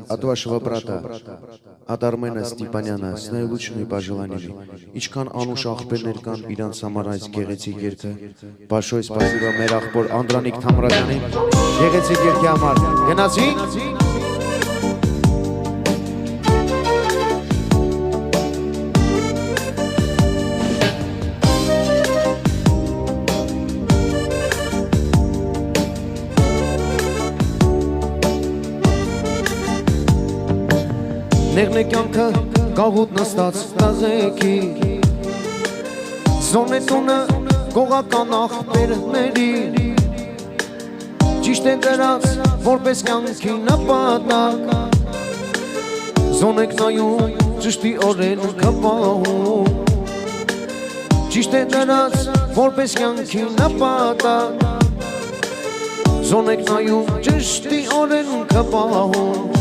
от вашего брата, от Армена Степаняна, с наилучшими пожеланиями. Ինչքան անուշ աղբերներ կան իրանց համար այս գեղեցիկ երգը, большое спасибо մեր աղբոր Անդրանիկ Թամրազյանին, գեղեցիկ երգի համար, գնացինք։ Նեղն է կյանքը գաղութ նստած տազեքի Զոն է տունը գողական աղբերների Ճիշտ է դրած որպես կյանքի նպատակ Զոն եք նայում ճշտի օրեն կպահում Ճիշտ է դրած որպես կյանքի նպատակ Զոն եք նայում ճշտի օրեն կպահում